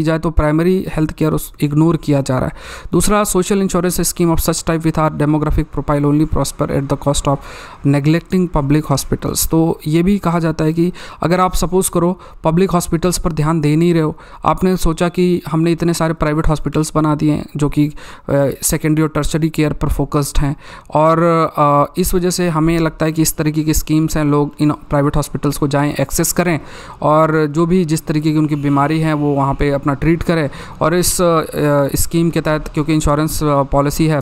जाए तो प्राइमरी हेल्थ केयर इग्नोर किया जा रहा है। दूसरा, social insurance scheme of such type with our demographic profile only prosper at the cost of neglecting public hospitals. तो ये भी कहा जाता है कि अगर आप सपोज करो पब्लिक हॉस्पिटल्स पर ध्यान दे नहीं रहे हो, आपने सोचा कि हमने इतने सारे प्राइवेट हॉस्पिटल्स बना दिए हैं जो कि सेकेंडरी और टर्शरी केयर पर फोकस्ड हैं, और इस वजह से हमें लगता है कि इस तरीके की स्कीम्स हैं, लोग इन प्राइवेट हॉस्पिटल्स को जाएं, एक्सेस करें और जो भी जिस तरीके की उनकी बीमारी है वो वहाँ पे अपना ट्रीट करें। और इस स्कीम के तहत क्योंकि इंश्योरेंस पॉलिसी है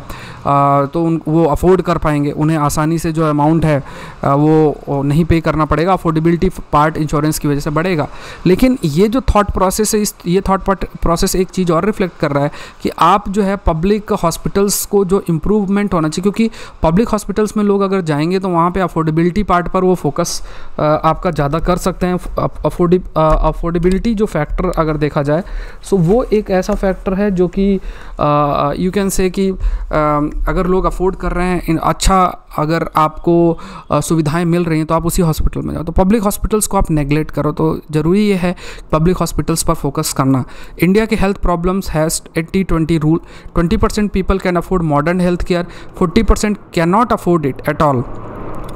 तो वो अफोर्ड कर पाएंगे, उन्हें आसानी से जो अमाउंट है वो नहीं पे करना पड़ेगा, अफोर्डेबिलिटी पार्ट इंश्योरेंस की वजह से बढ़ेगा। लेकिन ये जो थॉट प्रोसेस है, ये थॉट प्रोसेस एक चीज़ और रिफ्लेक्ट कर रहा है कि आप जो है पब्लिक हॉस्पिटल्स को जो इम्प्रूवमेंट होना चाहिए, क्योंकि पब्लिक हॉस्पिटल्स में लोग अगर जाएंगे तो वहाँ पे अफोर्डेबिलिटी पार्ट पर वो फोकस आपका ज़्यादा कर सकते हैं। अफोर्डेबिलिटी जो फैक्टर अगर देखा जाए सो वो एक ऐसा फैक्टर है जो कि यू कैन से कि अगर लोग अफोर्ड कर रहे हैं, अच्छा अगर आपको सुविधाएं मिल रही हैं तो आप उसी हॉस्पिटल में जाओ। तो पब्लिक हॉस्पिटल्स को आप नेगलेक्ट करो, तो ज़रूरी ये है पब्लिक हॉस्पिटल्स पर फोकस करना। इंडिया के health problems has 80-20 rule. 20% people can afford modern health care, 40% can not afford it at all.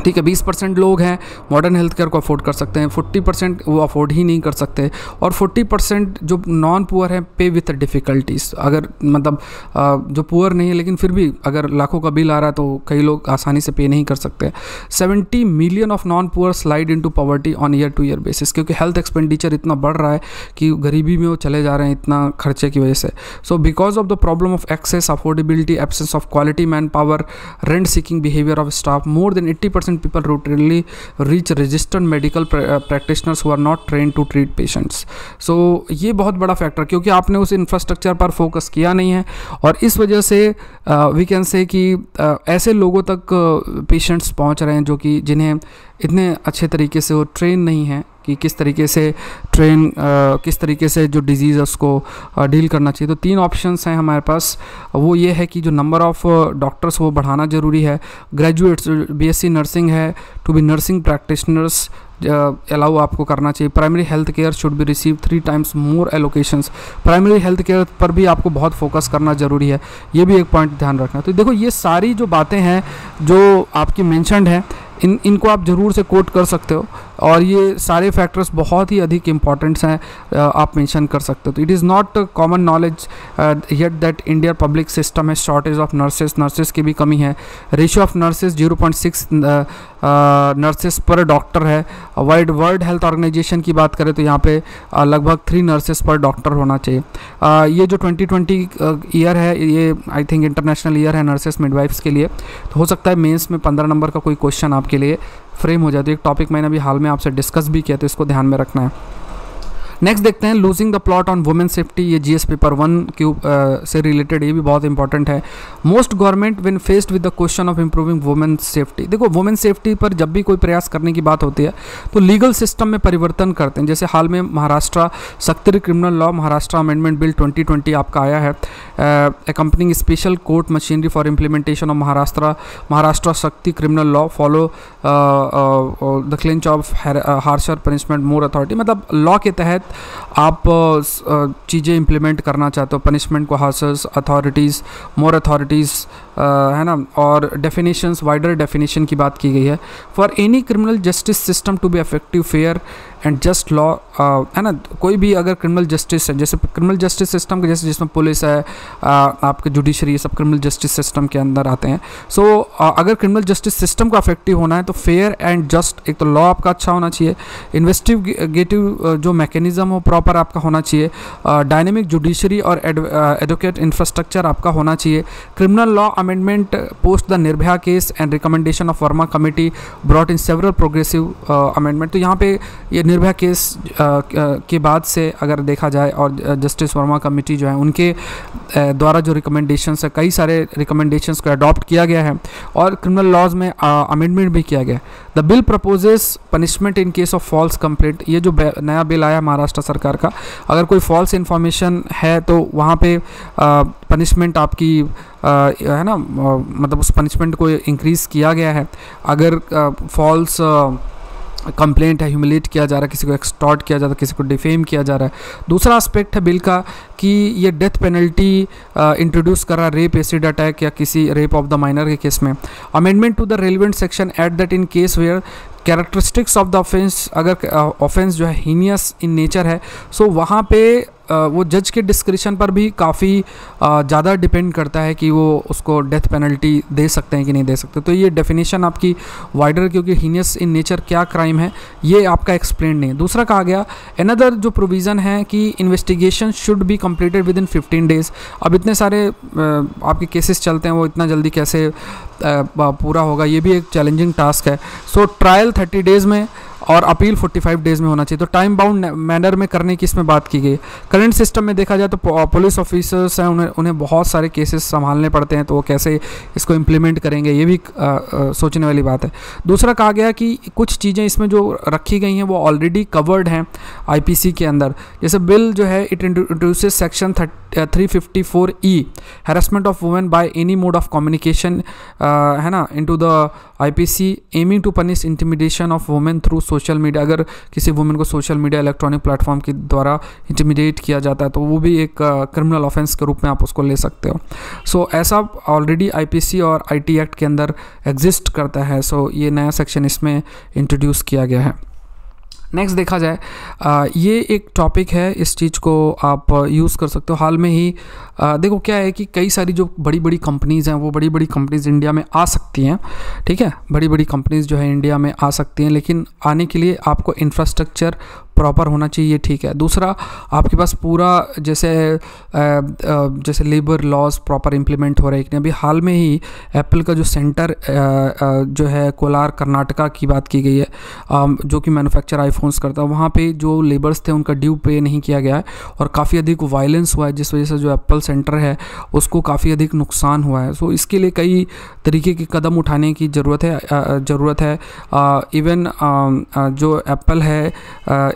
ठीक है, 20% लोग हैं मॉडर्न हेल्थ केयर को अफोर्ड कर सकते हैं, 40% वो अफोर्ड ही नहीं कर सकते, और 40% जो नॉन पुअर हैं पे विथ डिफ़िकल्टीज़। अगर मतलब जो पुअर नहीं है लेकिन फिर भी अगर लाखों का बिल आ रहा है तो कई लोग आसानी से पे नहीं कर सकते। 70 million of non poor slide into poverty on year two year basis, क्योंकि हेल्थ एक्सपेंडिचर इतना बढ़ रहा है कि गरीबी में वो चले जा रहे हैं इतना खर्चे की वजह से। So because of the problem of access, affordability, absence of quality man power, rent seeking behaviour of staff, more than 80% people routinely reach registered medical practitioners who are not trained to treat patients. So ये बहुत बड़ा factor, क्योंकि आपने उस infrastructure पर focus किया नहीं है और इस वजह से वी कैन से कि ऐसे लोगों तक पेशेंट्स पहुंच रहे हैं जो कि जिन्हें इतने अच्छे तरीके से वो ट्रेन नहीं है कि किस तरीके से जो डिजीज़ है उसको डील करना चाहिए। तो 3 ऑप्शंस हैं हमारे पास। वो ये है कि जो नंबर ऑफ़ डॉक्टर्स वो बढ़ाना ज़रूरी है। ग्रेजुएट्स बीएससी नर्सिंग है to be nursing practitioners allow आपको करना चाहिए। Primary health care should be receive 3 times more allocations. Primary health care पर भी आपको बहुत फोकस करना ज़रूरी है, ये भी एक पॉइंट ध्यान रखना। तो देखो ये सारी जो बातें हैं जो आपकी मेंशन्ड हैं इनको आप ज़रूर से कोट कर सकते हो और ये सारे फैक्टर्स बहुत ही अधिक इंपॉर्टेंट्स हैं, आप मेंशन कर सकते हो। तो it is not common knowledge yet that India public system है शॉर्टेज ऑफ नर्सेस की भी कमी है। रेशियो ऑफ नर्सेज 0.6 नर्सेस पर डॉक्टर है। वर्ल्ड हेल्थ ऑर्गेनाइजेशन की बात करें तो यहाँ पे लगभग 3 नर्सेस पर डॉक्टर होना चाहिए। ये जो 2020 ईयर है ये आई थिंक इंटरनेशनल ईयर है नर्सेस मिडवाइफ्स के लिए, तो हो सकता है मेंस में 15 नंबर का कोई क्वेश्चन आपके लिए फ्रेम हो जाए। तो एक टॉपिक मैंने अभी हाल में आपसे डिस्कस भी किया, तो इसको ध्यान में रखना है। नेक्स्ट देखते हैं losing the plot on women safety. ये जीएस पेपर 1 से रिलेटेड, ये भी बहुत इंपॉर्टेंट है। Most government when faced with the question of improving women safety, देखो वुमेन सेफ्टी पर जब भी कोई प्रयास करने की बात होती है तो लीगल सिस्टम में परिवर्तन करते हैं। जैसे हाल में महाराष्ट्र सख्त criminal law Maharashtra amendment bill 2020 आपका आया है। Accompanying special court machinery for implementation of Maharashtra सख्त criminal law follow the clinch of harsher punishment more authority. मतलब लॉ के तहत आप चीज़ें इम्प्लीमेंट करना चाहते हो, पनिशमेंट को हार्शर अथॉरिटीज़, मोर अथॉरिटीज़, है ना, और डेफिनेशंस, वाइडर डेफिनेशन की बात की गई है। For any criminal justice system to be effective fair and just law, है ना, कोई भी अगर क्रिमिनल जस्टिस है, जैसे क्रिमिनल जस्टिस सिस्टम के जैसे जिसमें पुलिस है, आपके जुडिशरी, ये सब क्रिमिनल जस्टिस सिस्टम के अंदर आते हैं। सो अगर क्रिमिनल जस्टिस सिस्टम को इफेक्टिव होना है तो फेयर एंड जस्ट, एक तो लॉ आपका अच्छा होना चाहिए, इन्वेस्टिगेटिव जो मैकेनिज्म हो प्रॉपर आपका होना चाहिए, डायनेमिक जुडिशरी और एडवोकेट इंफ्रास्ट्रक्चर आपका होना चाहिए। Criminal law amendment post the Nirbhaya case and recommendation of Verma committee brought in several progressive amendment. तो यहाँ पे ये निर्भया केस के बाद से अगर देखा जाए, और जस्टिस वर्मा कमेटी जो है उनके द्वारा जो रिकमेंडेशंस है, कई सारे रिकमेंडेशंस को अडॉप्ट किया गया है और क्रिमिनल लॉज में अमेंडमेंट भी किया गया है। The bill proposes punishment in case of false complaint. ये जो नया बिल आया महाराष्ट्र सरकार का, अगर कोई फॉल्स इन्फॉर्मेशन है तो वहाँ पे पनिशमेंट आपकी है ना, मतलब उस पनिशमेंट को इंक्रीज़ किया गया है। अगर फॉल्स कंप्लेंट है, ह्यूमिलेट किया जा रहा है, किसी को एक्सटॉर्ट किया जा रहा है, किसी को डिफेम किया जा रहा है। दूसरा एस्पेक्ट है बिल का कि ये डेथ पेनल्टी इंट्रोड्यूस कर रहा है रेप, एसिड अटैक या किसी रेप ऑफ द माइनर के केस में। Amendment to the relevant section at that in case where characteristics of the offence, अगर ऑफेंस जो है हीनियस इन नेचर है, सो वहाँ पे वो जज के डिस्क्रिप्शन पर भी काफ़ी ज़्यादा डिपेंड करता है कि वो उसको डेथ पेनल्टी दे सकते हैं कि नहीं दे सकते। तो ये डेफिनेशन आपकी वाइडर, क्योंकि हीनियस इन नेचर क्या क्राइम है ये आपका एक्सप्लेन नहीं है। दूसरा कहा गया अनदर जो प्रोविज़न है कि investigation should be completed with in 15 days. अब इतने सारे आपके केसेस चलते हैं, वो इतना जल्दी कैसे पूरा होगा, ये भी एक चैलेंजिंग टास्क है। सो ट्रायल 30 डेज़ में और अपील 45 डेज़ में होना चाहिए। तो टाइम बाउंड मैनर में करने की इसमें बात की गई। करंट सिस्टम में देखा जाए तो पुलिस ऑफिसर्स हैं, उन्हें बहुत सारे केसेस संभालने पड़ते हैं, तो वो कैसे इसको इम्प्लीमेंट करेंगे ये भी सोचने वाली बात है। दूसरा कहा गया कि कुछ चीज़ें इसमें जो रखी गई हैं वो ऑलरेडी कवर्ड हैं IPC के अंदर। जैसे बिल जो है it introduces section 354E harassment of women by any mode of communication, है ना, into the IPC aiming to punish intimidation of women through social media. अगर किसी वुमेन को सोशल मीडिया इलेक्ट्रॉनिक प्लेटफॉर्म के द्वारा इंटिमिडेट किया जाता है तो वो भी एक क्रिमिनल ऑफेंस के रूप में आप उसको ले सकते हो। सो ऐसा ऑलरेडी IPC और IT एक्ट के अंदर एग्जिस्ट करता है। सो ये नया सेक्शन इसमें इंट्रोड्यूस किया गया है। नेक्स्ट देखा जाए, ये एक टॉपिक है, इस चीज़ को आप यूज़ कर सकते हो। हाल में ही देखो क्या है कि कई सारी जो बड़ी बड़ी कंपनीज़ हैं, वो बड़ी बड़ी कंपनीज़ इंडिया में आ सकती हैं, ठीक है, बड़ी बड़ी कंपनीज़ जो है इंडिया में आ सकती हैं, लेकिन आने के लिए आपको इंफ्रास्ट्रक्चर प्रॉपर होना चाहिए, ठीक है। दूसरा, आपके पास पूरा जैसे लेबर लॉज प्रॉपर इम्प्लीमेंट हो रहे हैं। अभी हाल में ही एप्पल का जो सेंटर जो है कोलार कर्नाटका की बात की गई है, जो कि मैन्युफैक्चर आईफोन्स करता है, वहाँ पे जो लेबर्स थे उनका ड्यू पे नहीं किया गया है और काफ़ी अधिक वायलेंस हुआ है, जिस वजह से जो एप्पल सेंटर है उसको काफ़ी अधिक नुकसान हुआ है। सो इसके लिए कई तरीके के कदम उठाने की ज़रूरत है। इवन जो एप्पल है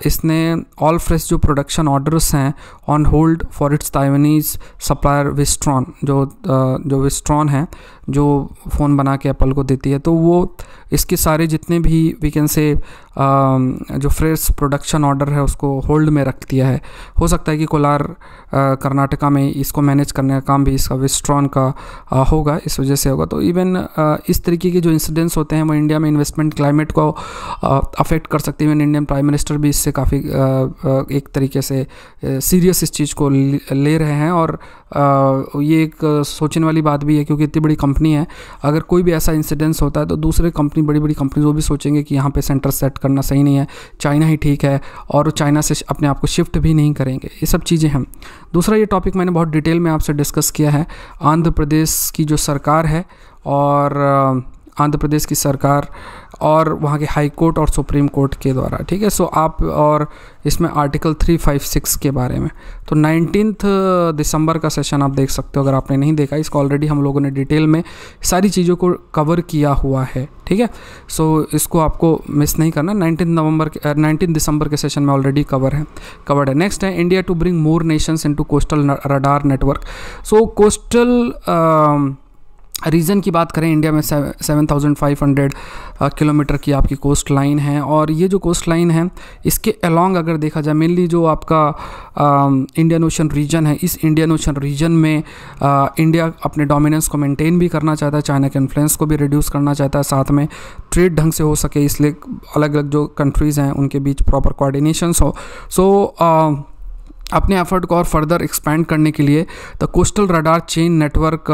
इसने ऑल फ्रेश जो प्रोडक्शन ऑर्डर्स हैं on hold for its Taiwanese supplier Wistron, जो विस्ट्रॉन है जो फ़ोन बना के एप्पल को देती है, तो वो इसके सारे जितने भी वी कैन से जो फ्रेश प्रोडक्शन ऑर्डर है उसको होल्ड में रख दिया है। हो सकता है कि कोलार कर्नाटका में इसको मैनेज करने का काम भी इसका विस्ट्रॉन का होगा, इस वजह से होगा। तो इवन इस तरीके के जो इंसिडेंट्स होते हैं वो इंडिया में इन्वेस्टमेंट क्लाइमेट को अफेक्ट कर सकते हैं। इवन इंडियन प्राइम मिनिस्टर भी इससे काफ़ी एक तरीके से सीरियस इस चीज़ को ले रहे हैं और ये एक सोचने वाली बात भी है, क्योंकि इतनी बड़ी कंपनी है, अगर कोई भी ऐसा इंसिडेंस होता है तो दूसरे बड़ी बड़ी कंपनीज वो भी सोचेंगे कि यहाँ पे सेंटर सेट करना सही नहीं है, चाइना ही ठीक है, और चाइना से अपने आप को शिफ्ट भी नहीं करेंगे। ये सब चीज़ें हैं। दूसरा, ये टॉपिक मैंने बहुत डिटेल में आपसे डिस्कस किया है आंध्र प्रदेश की जो सरकार है और आंध्र प्रदेश की सरकार और वहाँ के हाई कोर्ट और सुप्रीम कोर्ट के द्वारा, ठीक है। सो आप और इसमें आर्टिकल 356 के बारे में, तो 19 दिसंबर का सेशन आप देख सकते हो, अगर आपने नहीं देखा इसको ऑलरेडी हम लोगों ने डिटेल में सारी चीज़ों को कवर किया हुआ है, ठीक है। सो इसको आपको मिस नहीं करना। 19 दिसंबर के सेशन में ऑलरेडी कवर्ड है। नेक्स्ट है India to bring more nations into coastal radar network. So coastal region की बात करें, इंडिया में 7,500 किलोमीटर की आपकी कोस्ट लाइन है, और ये जो कोस्ट लाइन है इसके अलोंग अगर देखा जाए मेनली जो आपका इंडियन ओशन रीजन है, इस इंडियन ओशन रीजन में इंडिया अपने डोमिनेंस को मेंटेन भी करना चाहता है, चाइना के इन्फ्लुएंस को भी रिड्यूस करना चाहता है, साथ में ट्रेड ढंग से हो सके, इसलिए अलग अलग जो कंट्रीज़ हैं उनके बीच प्रॉपर कोऑर्डिनेशंस हो। सो अपने एफर्ट को और फर्दर एक्सपैंड करने के लिए the coastal radar chain network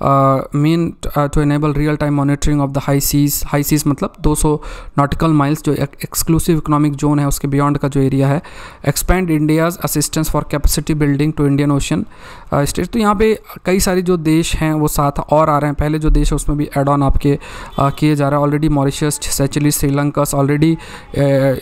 main to enable real time monitoring of the high seas मतलब 200 नॉटिकल माइल्स जो एक्सक्लूसिव इकोनॉमिक जोन है उसके बियॉन्ड का जो एरिया है। Expand India's assistance for capacity building to Indian Ocean state. तो यहाँ पे कई सारे जो देश हैं वो साथ और आ रहे हैं, पहले जो देश है उसमें भी एड ऑन आपके किए जा रहा है। ऑलरेडी मॉरिशस, सेचेलिस, श्रीलंका ऑलरेडी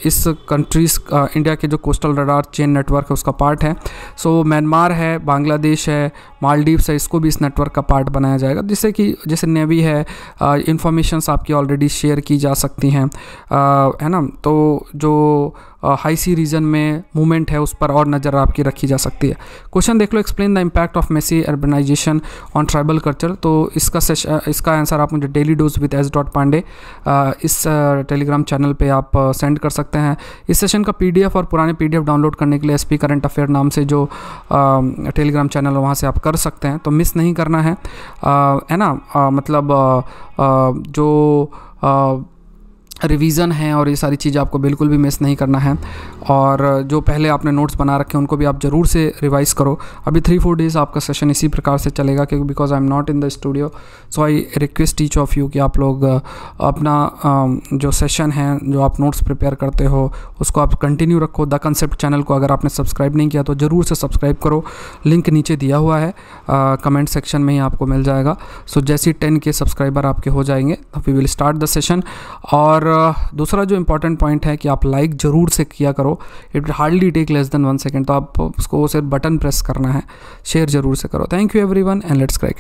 इस कंट्रीज़ इंडिया के जो कोस्टल रडार चेन नेटवर्क है उसका पार्ट है। सो म्यांमार है, बांग्लादेश है, मालदीव्स है, इसको भी इस नेटवर्क का पार्ट बनाया जाएगा, जिससे कि जैसे नेवी है, इंफॉर्मेशंस आपकी ऑलरेडी शेयर की जा सकती हैं, है ना। तो जो हाई सी रीजन में मूवमेंट है उस पर और नज़र आपकी रखी जा सकती है। क्वेश्चन देख लो, explain the impact of messy urbanisation on tribal culture. तो इसका आंसर आप मुझे डेली डोज विद S.Pandey इस टेलीग्राम चैनल पे आप सेंड कर सकते हैं। इस सेशन का PDF और पुराने PDF डाउनलोड करने के लिए SP करंट अफेयर नाम से जो टेलीग्राम चैनल है वहाँ से आप कर सकते हैं, तो मिस नहीं करना है ना। मतलब जो रिवीज़न है और ये सारी चीज़ें आपको बिल्कुल भी मिस नहीं करना है। और जो पहले आपने नोट्स बना रखे हैं उनको भी आप ज़रूर से रिवाइज़ करो। अभी 3-4 डेज़ आपका सेशन इसी प्रकार से चलेगा, क्योंकि because I am not in the studio, so I request each of you कि आप लोग अपना जो सेशन है, जो आप नोट्स प्रिपेयर करते हो उसको आप कंटिन्यू रखो। द कंसेप्ट चैनल को अगर आपने सब्सक्राइब नहीं किया तो ज़रूर से सब्सक्राइब करो, लिंक नीचे दिया हुआ है, कमेंट सेक्शन में ही आपको मिल जाएगा। सो जैसे 10K सब्सक्राइबर आपके हो जाएंगे तो we will start the session. और दूसरा जो इंपॉर्टेंट पॉइंट है कि आप लाइक ज़रूर से किया करो, it hardly take less than 1 second, तो आप उसको सिर्फ बटन प्रेस करना है, शेयर ज़रूर से करो। Thank you everyone and let's crack.